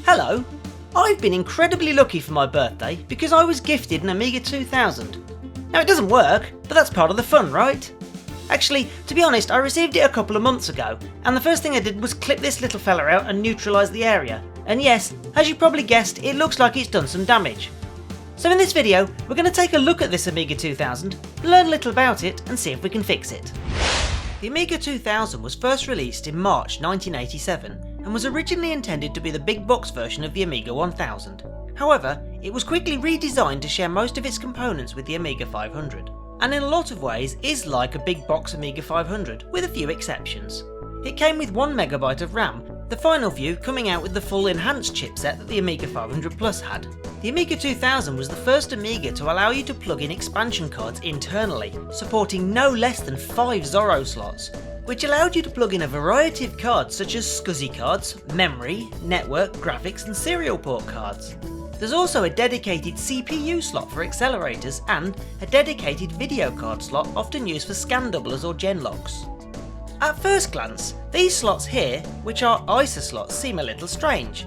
Hello! I've been incredibly lucky for my birthday because I was gifted an Amiga 2000. Now it doesn't work, but that's part of the fun, right? Actually, to be honest, I received it a couple of months ago, and the first thing I did was clip this little fella out and neutralise the area. And yes, as you probably guessed, it looks like it's done some damage. So in this video, we're going to take a look at this Amiga 2000, learn a little about it, and see if we can fix it. The Amiga 2000 was first released in March 1987, and was originally intended to be the big box version of the Amiga 1000. However, it was quickly redesigned to share most of its components with the Amiga 500, and in a lot of ways is like a big box Amiga 500, with a few exceptions. It came with 1MB of RAM, the final view coming out with the full enhanced chipset that the Amiga 500 Plus had. The Amiga 2000 was the first Amiga to allow you to plug in expansion cards internally, supporting no less than 5 Zorro slots, which allowed you to plug in a variety of cards such as SCSI cards, memory, network, graphics and serial port cards. There's also a dedicated CPU slot for accelerators and a dedicated video card slot often used for scan doublers or gen locks. At first glance, these slots here, which are ISA slots, seem a little strange.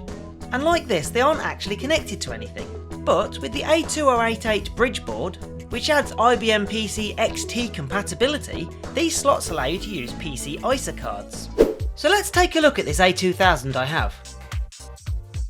And like this, they aren't actually connected to anything. But with the A2088 bridge board, which adds IBM PC XT compatibility, these slots allow you to use PC ISA cards. So let's take a look at this A2000 I have.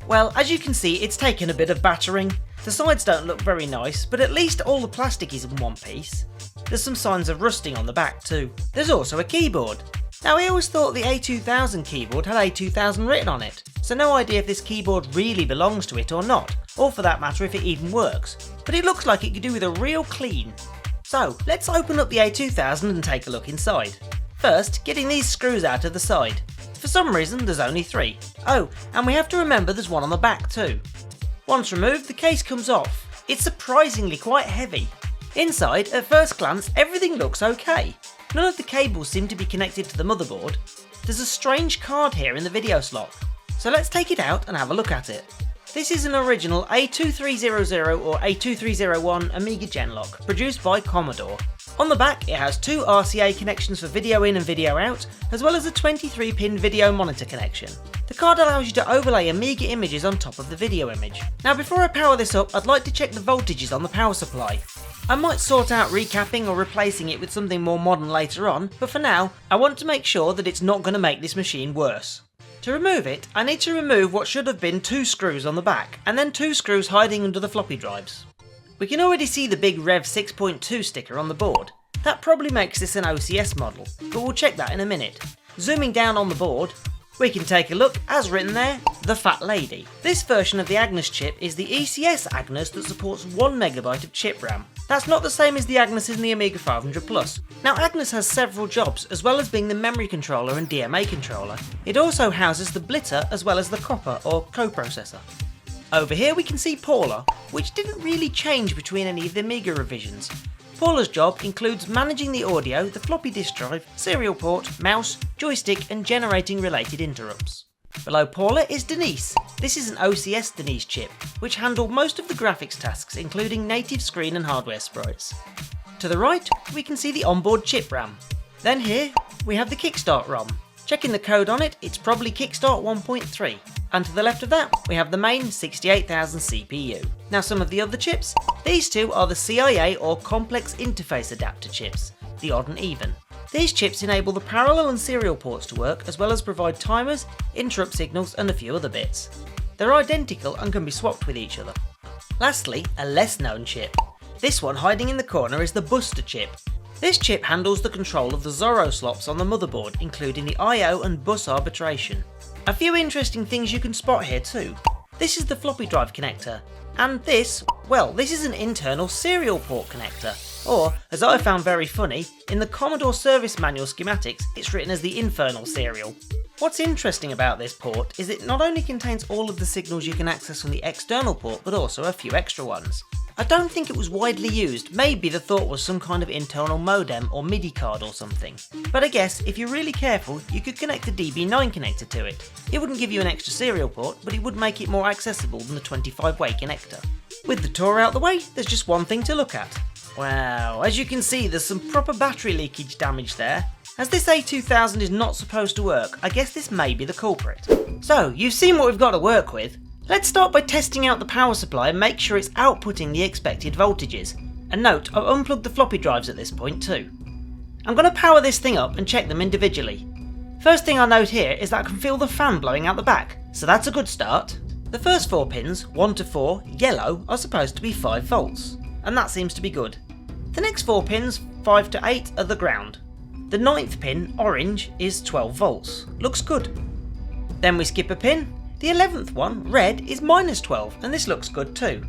Well, as you can see, it's taken a bit of battering. The sides don't look very nice, but at least all the plastic is in one piece. There's some signs of rusting on the back too. There's also a keyboard. Now I always thought the A2000 keyboard had A2000 written on it, so no idea if this keyboard really belongs to it or not, or for that matter if it even works, but it looks like it could do with a real clean. So let's open up the A2000 and take a look inside. First, getting these screws out of the side. For some reason there's only 3. Oh, and we have to remember there's one on the back too. Once removed, the case comes off. It's surprisingly quite heavy. Inside, at first glance, everything looks okay. None of the cables seem to be connected to the motherboard. There's a strange card here in the video slot. So let's take it out and have a look at it. This is an original A2300 or A2301 Amiga Genlock, produced by Commodore. On the back it has 2 RCA connections for video in and video out, as well as a 23-pin video monitor connection. The card allows you to overlay Amiga images on top of the video image. Now before I power this up, I'd like to check the voltages on the power supply. I might sort out recapping or replacing it with something more modern later on, but for now, I want to make sure that it's not going to make this machine worse. To remove it, I need to remove what should have been 2 screws on the back, and then 2 screws hiding under the floppy drives. We can already see the big Rev 6.2 sticker on the board. That probably makes this an OCS model, but we'll check that in a minute. Zooming down on the board, we can take a look, as written there, the Fat Lady. This version of the Agnus chip is the ECS Agnus that supports 1MB of chip RAM. That's not the same as the Agnus in the Amiga 500 Plus. Now Agnus has several jobs, as well as being the memory controller and DMA controller. It also houses the blitter as well as the copper or coprocessor. Over here we can see Paula, which didn't really change between any of the Amiga revisions. Paula's job includes managing the audio, the floppy disk drive, serial port, mouse, joystick and generating related interrupts. Below Paula is Denise. This is an OCS Denise chip, which handled most of the graphics tasks including native screen and hardware sprites. To the right we can see the onboard chip RAM. Then here we have the Kickstart ROM. Checking the code on it, it's probably Kickstart 1.3. And to the left of that, we have the main 68000 CPU. Now some of the other chips, these 2 are the CIA or Complex Interface Adapter chips, the odd and even. These chips enable the parallel and serial ports to work, as well as provide timers, interrupt signals and a few other bits. They're identical and can be swapped with each other. Lastly, a less known chip. This one hiding in the corner is the Buster chip. This chip handles the control of the Zorro slots on the motherboard, including the I/O and bus arbitration. A few interesting things you can spot here too. This is the floppy drive connector, and this is an internal serial port connector, or as I found very funny, in the Commodore service manual schematics it's written as the infernal serial. What's interesting about this port is it not only contains all of the signals you can access from the external port, but also a few extra ones. I don't think it was widely used, maybe the thought was some kind of internal modem or MIDI card or something. But I guess if you're really careful, you could connect a DB9 connector to it. It wouldn't give you an extra serial port, but it would make it more accessible than the 25-way connector. With the tour out the way, there's just one thing to look at. Wow, as you can see there's some proper battery leakage damage there. As this A2000 is not supposed to work, I guess this may be the culprit. So, you've seen what we've got to work with. Let's start by testing out the power supply and make sure it's outputting the expected voltages. And note, I've unplugged the floppy drives at this point too. I'm going to power this thing up and check them individually. First thing I note here is that I can feel the fan blowing out the back, so that's a good start. The first 4 pins, 1 to 4, yellow, are supposed to be 5 volts, and that seems to be good. The next 4 pins, 5 to 8, are the ground. The 9th pin, orange, is 12 volts, looks good. Then we skip a pin. The 11th one, red, is minus 12, and this looks good too.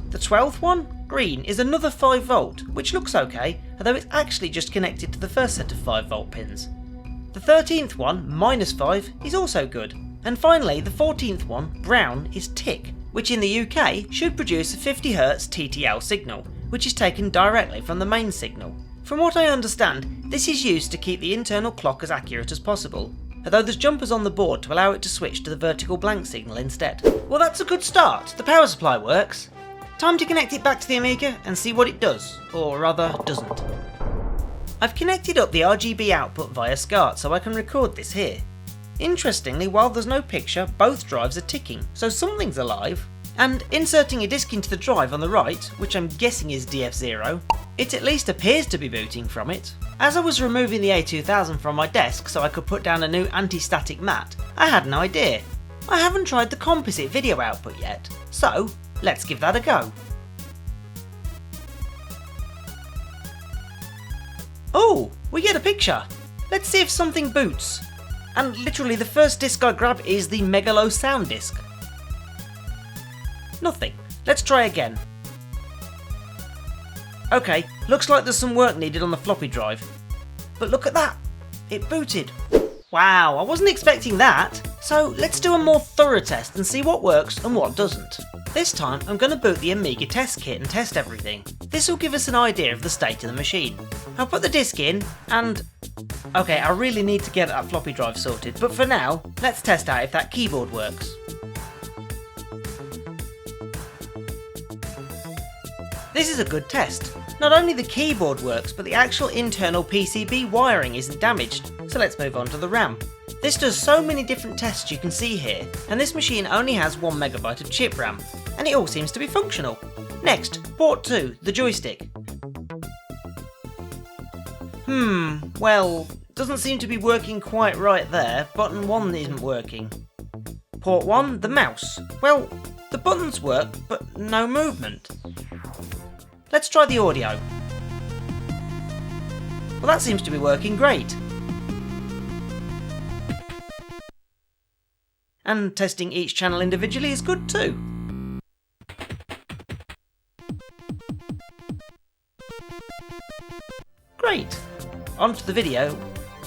The 12th one, green, is another 5 volt, which looks okay, although it's actually just connected to the first set of 5 volt pins. The 13th one, minus 5, is also good. And finally, the 14th one, brown, is tick, which in the UK should produce a 50Hz TTL signal, which is taken directly from the main signal. From what I understand, this is used to keep the internal clock as accurate as possible, although there's jumpers on the board to allow it to switch to the vertical blank signal instead. Well, that's a good start, the power supply works. Time to connect it back to the Amiga and see what it does, or rather doesn't. I've connected up the RGB output via SCART so I can record this here. Interestingly, while there's no picture, both drives are ticking, so something's alive. And inserting a disk into the drive on the right, which I'm guessing is DF0, it at least appears to be booting from it. As I was removing the A2000 from my desk so I could put down a new anti-static mat, I had an idea. I haven't tried the composite video output yet, so let's give that a go. Oh, we get a picture. Let's see if something boots. And literally the first disc I grab is the Megalo sound disc. Nothing. Let's try again. Okay, looks like there's some work needed on the floppy drive. But look at that, it booted. Wow, I wasn't expecting that. So let's do a more thorough test and see what works and what doesn't. This time I'm going to boot the Amiga Test Kit and test everything. This will give us an idea of the state of the machine. I'll put the disc in and... okay, I really need to get that floppy drive sorted, but for now, let's test out if that keyboard works. This is a good test. Not only the keyboard works, but the actual internal PCB wiring isn't damaged, so let's move on to the RAM. This does so many different tests you can see here, and this machine only has 1MB of chip RAM, and it all seems to be functional. Next, port 2, the joystick. Well, doesn't seem to be working quite right there. Button 1 isn't working. Port 1, the mouse. Well, the buttons work, but no movement. Let's try the audio. Well, that seems to be working great. And testing each channel individually is good too. Great. On to the video.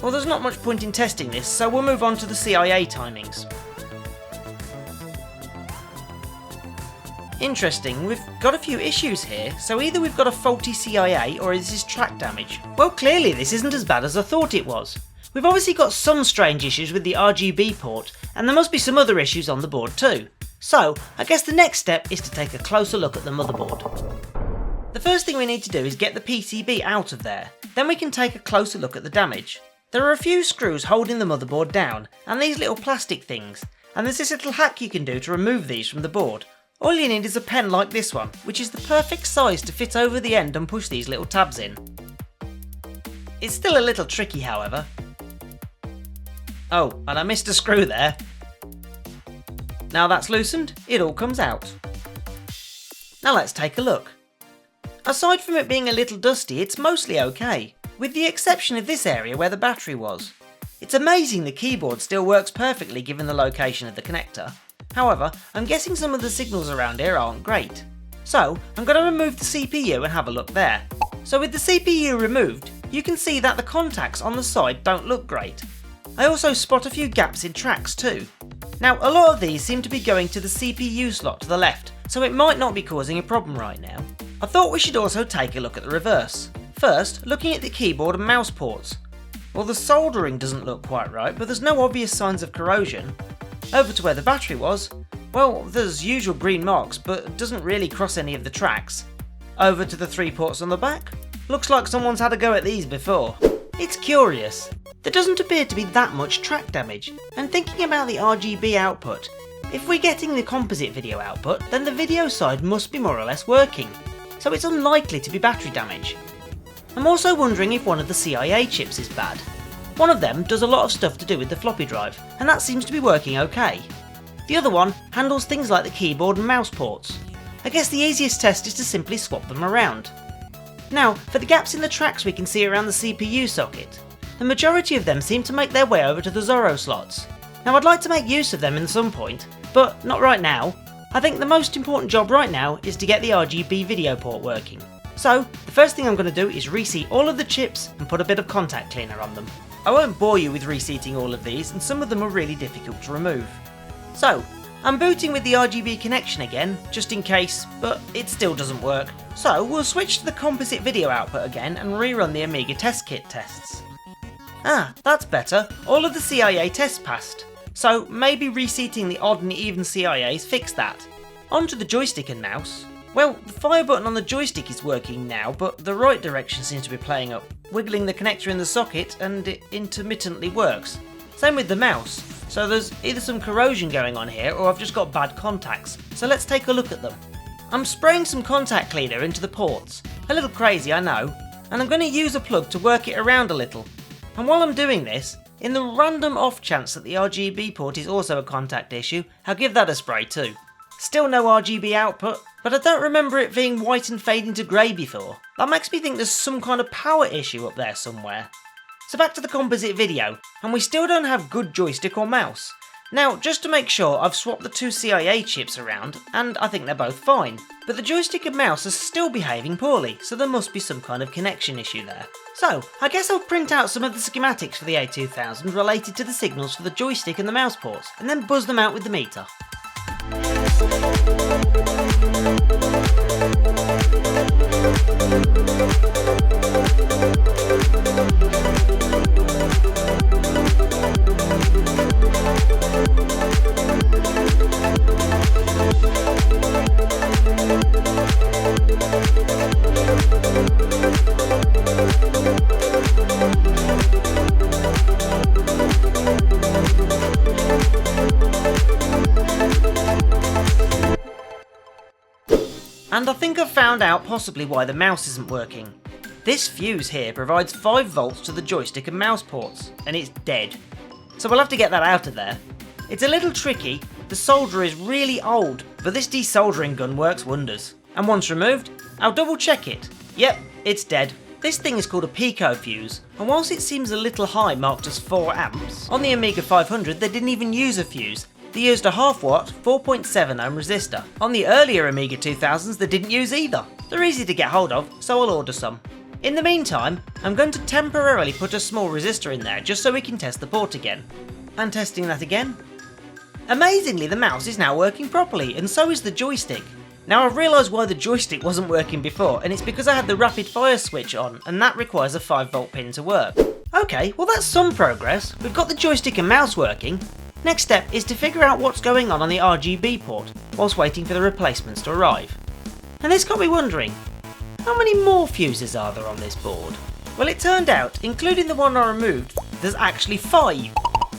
Well, there's not much point in testing this, so we'll move on to the CIA timings. Interesting, we've got a few issues here, so either we've got a faulty CIA or is this track damage? Well, clearly this isn't as bad as I thought it was. We've obviously got some strange issues with the RGB port, and there must be some other issues on the board too. So, I guess the next step is to take a closer look at the motherboard. The first thing we need to do is get the PCB out of there, then we can take a closer look at the damage. There are a few screws holding the motherboard down, and these little plastic things, and there's this little hack you can do to remove these from the board. All you need is a pen like this one, which is the perfect size to fit over the end and push these little tabs in. It's still a little tricky, however. Oh, and I missed a screw there. Now that's loosened, it all comes out. Now let's take a look. Aside from it being a little dusty, it's mostly okay, with the exception of this area where the battery was. It's amazing the keyboard still works perfectly given the location of the connector. However, I'm guessing some of the signals around here aren't great. So, I'm going to remove the CPU and have a look there. So with the CPU removed, you can see that the contacts on the side don't look great. I also spot a few gaps in tracks too. Now, a lot of these seem to be going to the CPU slot to the left, so it might not be causing a problem right now. I thought we should also take a look at the reverse. First, looking at the keyboard and mouse ports. Well, the soldering doesn't look quite right, but there's no obvious signs of corrosion. Over to where the battery was, well, there's usual green marks, but it doesn't really cross any of the tracks. Over to the 3 ports on the back, looks like someone's had a go at these before. It's curious. There doesn't appear to be that much track damage, and thinking about the RGB output, if we're getting the composite video output, then the video side must be more or less working, so it's unlikely to be battery damage. I'm also wondering if one of the CIA chips is bad. One of them does a lot of stuff to do with the floppy drive, and that seems to be working okay. The other one handles things like the keyboard and mouse ports. I guess the easiest test is to simply swap them around. Now, for the gaps in the tracks we can see around the CPU socket, the majority of them seem to make their way over to the Zorro slots. Now I'd like to make use of them at some point, but not right now. I think the most important job right now is to get the RGB video port working. So, the first thing I'm going to do is reseat all of the chips and put a bit of contact cleaner on them. I won't bore you with reseating all of these, and some of them are really difficult to remove. So, I'm booting with the RGB connection again, just in case, but it still doesn't work. So we'll switch to the composite video output again and rerun the Amiga Test Kit tests. Ah, that's better. All of the CIA tests passed. So maybe reseating the odd and even CIAs fixed that. Onto the joystick and mouse. Well, the fire button on the joystick is working now, but the right direction seems to be playing up, wiggling the connector in the socket and it intermittently works. Same with the mouse, so there's either some corrosion going on here or I've just got bad contacts, so let's take a look at them. I'm spraying some contact cleaner into the ports, a little crazy I know, and I'm going to use a plug to work it around a little. And while I'm doing this, in the random off chance that the RGB port is also a contact issue, I'll give that a spray too. Still no RGB output, but I don't remember it being white and fading to grey before. That makes me think there's some kind of power issue up there somewhere. So back to the composite video, and we still don't have good joystick or mouse. Now, just to make sure, I've swapped the two CIA chips around, and I think they're both fine. But the joystick and mouse are still behaving poorly, so there must be some kind of connection issue there. So, I guess I'll print out some of the schematics for the A2000 related to the signals for the joystick and the mouse ports, and then buzz them out with the meter. And I think I've found out possibly why the mouse isn't working. This fuse here provides 5 volts to the joystick and mouse ports, and it's dead. So we'll have to get that out of there. It's a little tricky, the solder is really old, but this desoldering gun works wonders. And once removed, I'll double check it. Yep, it's dead. This thing is called a pico fuse, and whilst it seems a little high marked as 4 amps, on the Amiga 500 they didn't even use a fuse. They used a half watt 4.7 ohm resistor. On the earlier Amiga 2000s they didn't use either. They're easy to get hold of, so I'll order some. In the meantime, I'm going to temporarily put a small resistor in there just so we can test the port again. And testing that again. Amazingly, the mouse is now working properly, and so is the joystick. Now I've realised why the joystick wasn't working before, and it's because I had the rapid fire switch on, and that requires a 5V pin to work. Okay, well that's some progress. We've got the joystick and mouse working. Next step is to figure out what's going on the RGB port, whilst waiting for the replacements to arrive. And this got me wondering, how many more fuses are there on this board? Well, it turned out, including the one I removed, there's actually 5.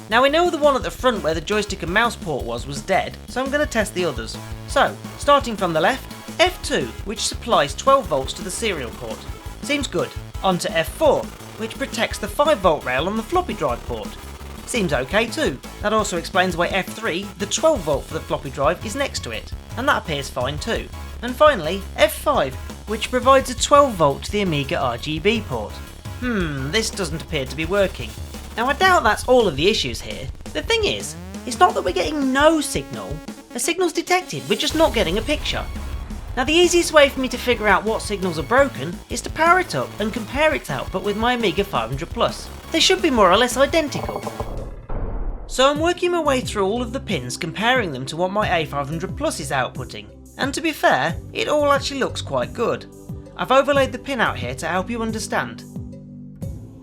Now we know the one at the front where the joystick and mouse port was dead, so I'm going to test the others. So, starting from the left, F2, which supplies 12 volts to the serial port. Seems good. On to F4, which protects the 5V rail on the floppy drive port. Seems okay too. That also explains why F3, the 12V for the floppy drive, is next to it, and that appears fine too. And finally, F5, which provides a 12V to the Amiga RGB port. This doesn't appear to be working. Now I doubt that's all of the issues here. The thing is, it's not that we're getting no signal. A signal's detected, we're just not getting a picture. Now the easiest way for me to figure out what signals are broken is to power it up and compare its output with my Amiga 500 Plus. They should be more or less identical. So I'm working my way through all of the pins, comparing them to what my A500 Plus is outputting. And to be fair, it all actually looks quite good. I've overlaid the pin out here to help you understand.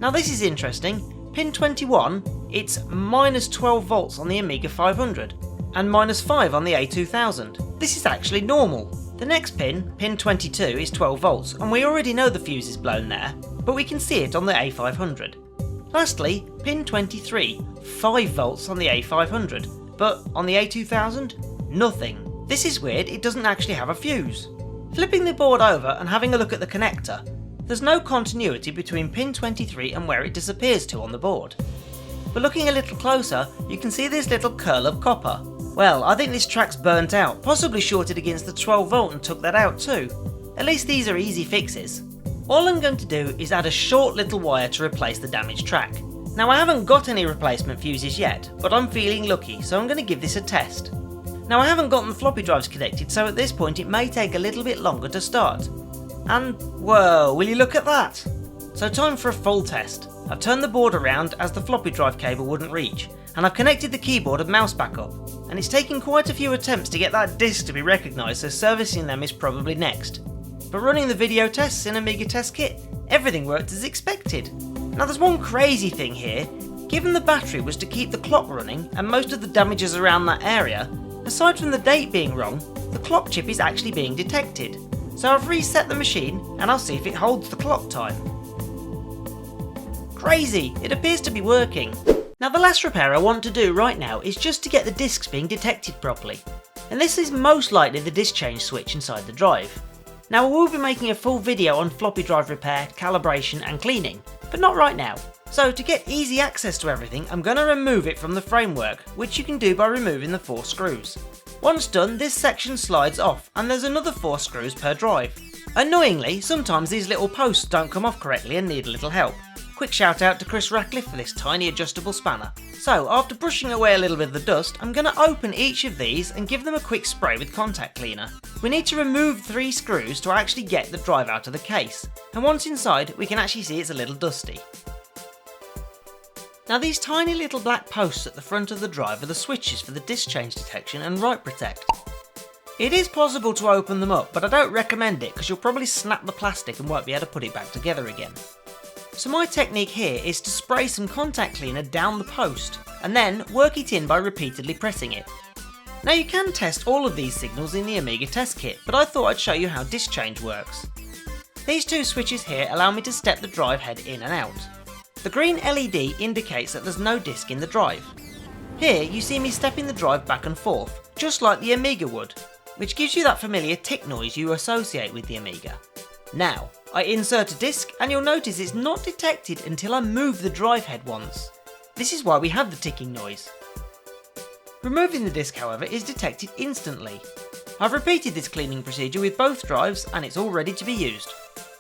Now this is interesting. Pin 21, it's minus 12 volts on the Amiga 500 and minus 5 on the A2000. This is actually normal. The next pin, pin 22, is 12 volts and we already know the fuse is blown there, but we can see it on the A500. Lastly, pin 23, 5 volts on the A500 but on the A2000, nothing. This is weird, it doesn't actually have a fuse. Flipping the board over and having a look at the connector, there's no continuity between pin 23 and where it disappears to on the board. But looking a little closer, you can see this little curl of copper. Well, I think this track's burnt out, possibly shorted against the 12 volt and took that out too. At least these are easy fixes. All I'm going to do is add a short little wire to replace the damaged track. Now I haven't got any replacement fuses yet, but I'm feeling lucky, so I'm going to give this a test. Now I haven't gotten the floppy drives connected, so at this point it may take a little bit longer to start. And whoa, will you look at that? So time for a full test. I've turned the board around as the floppy drive cable wouldn't reach, and I've connected the keyboard and mouse back up. And it's taken quite a few attempts to get that disc to be recognised, so servicing them is probably next. But running the video tests in Amiga Test Kit, everything worked as expected. Now there's one crazy thing here. Given the battery was to keep the clock running and most of the damages around that area, aside from the date being wrong, the clock chip is actually being detected. So I've reset the machine and I'll see if it holds the clock time. Crazy, it appears to be working. Now the last repair I want to do right now is just to get the discs being detected properly. And this is most likely the disk change switch inside the drive. Now I will be making a full video on floppy drive repair, calibration and cleaning, but not right now. So to get easy access to everything, I'm going to remove it from the framework, which you can do by removing the 4 screws. Once done, this section slides off and there's another 4 screws per drive. Annoyingly, sometimes these little posts don't come off correctly and need a little help. Quick shout out to Chris Ratcliffe for this tiny adjustable spanner. So after brushing away a little bit of the dust, I'm going to open each of these and give them a quick spray with contact cleaner. We need to remove 3 screws to actually get the drive out of the case, and once inside we can actually see it's a little dusty. Now these tiny little black posts at the front of the drive are the switches for the disk change detection and write protect. It is possible to open them up, but I don't recommend it because you'll probably snap the plastic and won't be able to put it back together again. So my technique here is to spray some contact cleaner down the post and then work it in by repeatedly pressing it. Now you can test all of these signals in the Amiga Test Kit, but I thought I'd show you how disk change works. These 2 switches here allow me to step the drive head in and out. The green LED indicates that there's no disk in the drive. Here you see me stepping the drive back and forth, just like the Amiga would, which gives you that familiar tick noise you associate with the Amiga. Now, I insert a disc and you'll notice it's not detected until I move the drive head once. This is why we have the ticking noise. Removing the disc, however, is detected instantly. I've repeated this cleaning procedure with both drives and it's all ready to be used.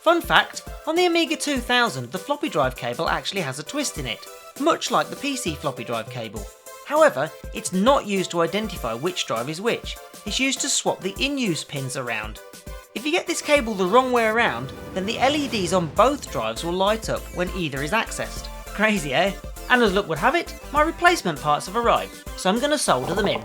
Fun fact, on the Amiga 2000 the floppy drive cable actually has a twist in it, much like the PC floppy drive cable. However, it's not used to identify which drive is which, it's used to swap the in-use pins around. If you get this cable the wrong way around, then the LEDs on both drives will light up when either is accessed. Crazy, eh? And as luck would have it, my replacement parts have arrived, so I'm going to solder them in.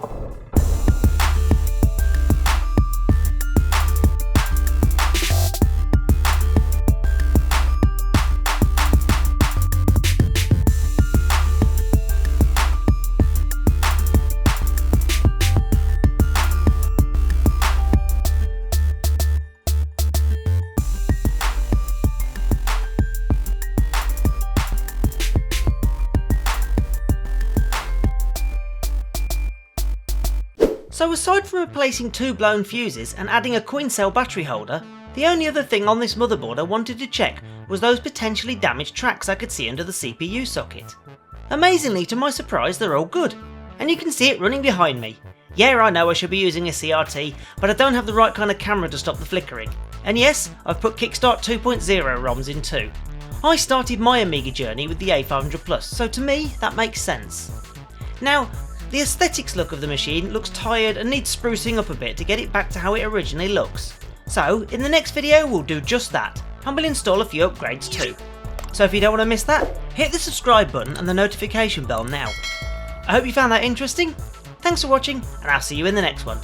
So aside from replacing 2 blown fuses and adding a coin cell battery holder, the only other thing on this motherboard I wanted to check was those potentially damaged tracks I could see under the CPU socket. Amazingly, to my surprise, they're all good, and you can see it running behind me. Yeah, I know I should be using a CRT, but I don't have the right kind of camera to stop the flickering. And yes, I've put Kickstart 2.0 ROMs in too. I started my Amiga journey with the A500 Plus, so to me that makes sense. Now, the aesthetics look of the machine looks tired and needs sprucing up a bit to get it back to how it originally looks. So in the next video we'll do just that, and we'll install a few upgrades too. So if you don't want to miss that, hit the subscribe button and the notification bell now. I hope you found that interesting. Thanks for watching, and I'll see you in the next one.